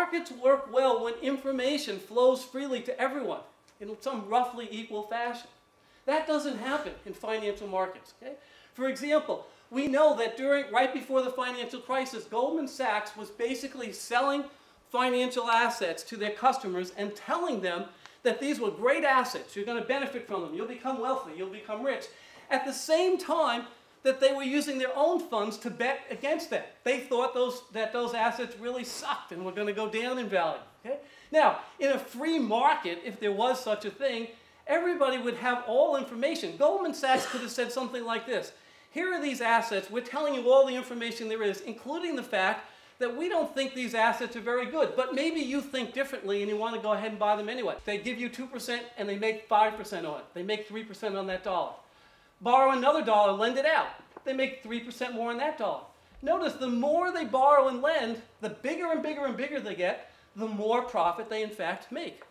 markets work well when information flows freely to everyone in some roughly equal fashion. That doesn't happen in financial markets. Okay? For example, we know that right before the financial crisis, Goldman Sachs was basically selling financial assets to their customers and telling them that these were great assets. You're going to benefit from them. You'll become wealthy. You'll become rich. At the same time that they were using their own funds to bet against that. They thought that those assets really sucked and were going to go down in value. Okay? Now, in a free market, if there was such a thing, everybody would have all information. Goldman Sachs could have said something like this. Here are these assets. We're telling you all the information there is, including the fact that we don't think these assets are very good, but maybe you think differently and you want to go ahead and buy them anyway. They give you 2% and they make 5% on it. They make 3% on that dollar. Borrow another dollar, lend it out. They make 3% more on that dollar. Notice the more they borrow and lend, the bigger and bigger and bigger they get, the more profit they in fact make.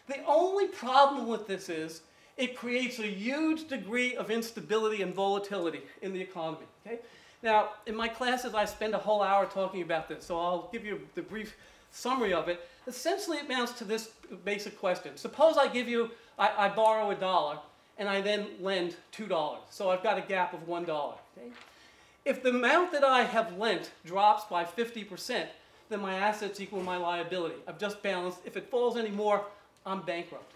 The only problem with this is it creates a huge degree of instability and volatility in the economy. Okay? Now, in my classes, I spend a whole hour talking about this, so I'll give you the brief summary of it. Essentially, it amounts to this basic question. Suppose I borrow $1, and I then lend $2. So I've got a gap of $1. Okay? If the amount that I have lent drops by 50%, then my assets equal my liability. I've just balanced. If it falls any more, I'm bankrupt.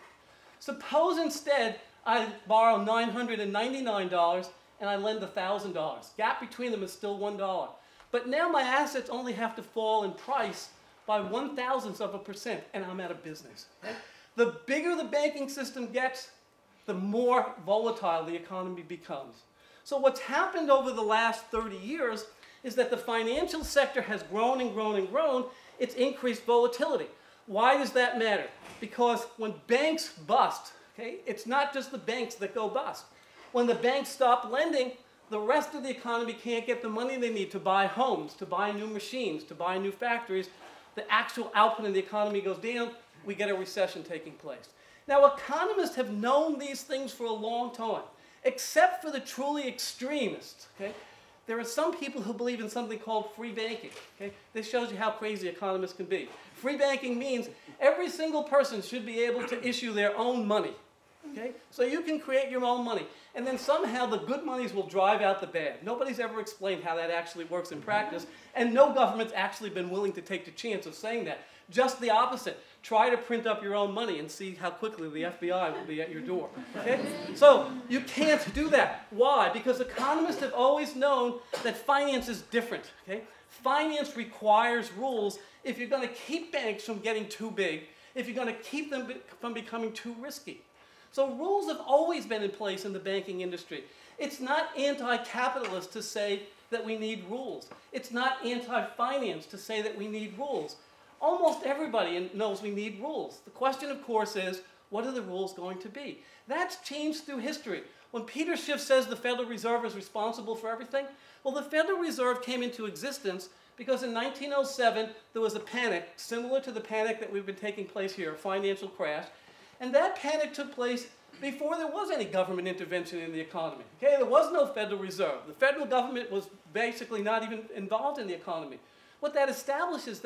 Suppose instead I borrow $999 and I lend $1,000. Gap between them is still $1. But now my assets only have to fall in price by 0.001%, and I'm out of business. Okay? The bigger the banking system gets, the more volatile the economy becomes. So what's happened over the last 30 years is that the financial sector has grown and grown and grown. It's increased volatility. Why does that matter? Because when banks bust, okay, it's not just the banks that go bust. When the banks stop lending, the rest of the economy can't get the money they need to buy homes, to buy new machines, to buy new factories. The actual output in the economy goes down. We get a recession taking place. Now, economists have known these things for a long time, except for the truly extremists. Okay? There are some people who believe in something called free banking. Okay? This shows you how crazy economists can be. Free banking means every single person should be able to issue their own money. Okay? So you can create your own money. And then somehow the good monies will drive out the bad. Nobody's ever explained how that actually works in practice. And no government's actually been willing to take the chance of saying that. Just the opposite. Try to print up your own money and see how quickly the FBI will be at your door. Okay? So you can't do that. Why? Because economists have always known that finance is different. Okay? Finance requires rules if you're going to keep banks from getting too big, if you're going to keep them from becoming too risky. So rules have always been in place in the banking industry. It's not anti-capitalist to say that we need rules. It's not anti-finance to say that we need rules. Almost everybody knows we need rules. The question, of course, is, what are the rules going to be? That's changed through history. When Peter Schiff says the Federal Reserve is responsible for everything, well, the Federal Reserve came into existence because in 1907 there was a panic similar to the panic that we've been taking place here, a financial crash. And that panic took place before there was any government intervention in the economy. Okay? There was no Federal Reserve. The federal government was basically not even involved in the economy. What that establishes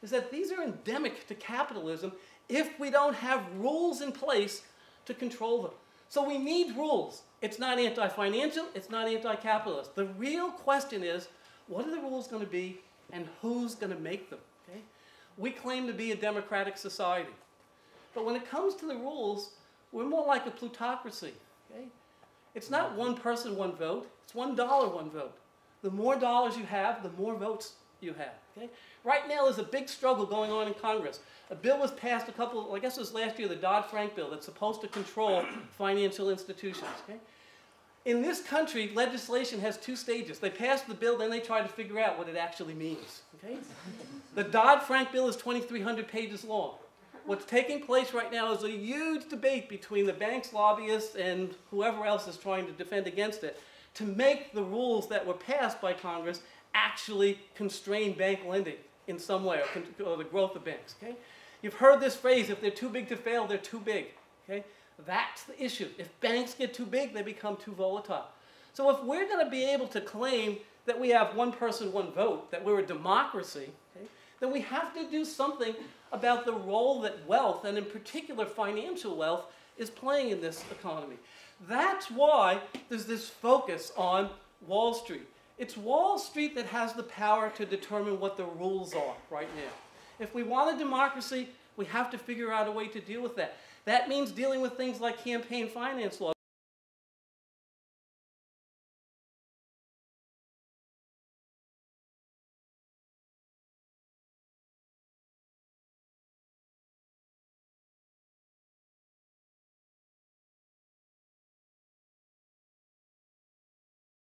is that these are endemic to capitalism if we don't have rules in place to control them. So we need rules. It's not anti-financial, it's not anti-capitalist. The real question is, what are the rules going to be and who's going to make them? Okay? We claim to be a democratic society. But when it comes to the rules, we're more like a plutocracy. Okay? It's not one person, one vote. It's $1, one vote. The more dollars you have, the more votes you have. Okay? Right now, there's a big struggle going on in Congress. A bill was passed I guess it was last year, the Dodd-Frank bill, that's supposed to control financial institutions. Okay? In this country, legislation has two stages. They pass the bill, then they try to figure out what it actually means. Okay? The Dodd-Frank bill is 2,300 pages long. What's taking place right now is a huge debate between the banks, lobbyists, and whoever else is trying to defend against it to make the rules that were passed by Congress actually constrain bank lending in some way, or the growth of banks. Okay? You've heard this phrase, if they're too big to fail, they're too big. Okay? That's the issue. If banks get too big, they become too volatile. So if we're going to be able to claim that we have one person, one vote, that we're a democracy, okay, then we have to do something about the role that wealth, and in particular financial wealth, is playing in this economy. That's why there's this focus on Wall Street. It's Wall Street that has the power to determine what the rules are right now. If we want a democracy, we have to figure out a way to deal with that. That means dealing with things like campaign finance laws.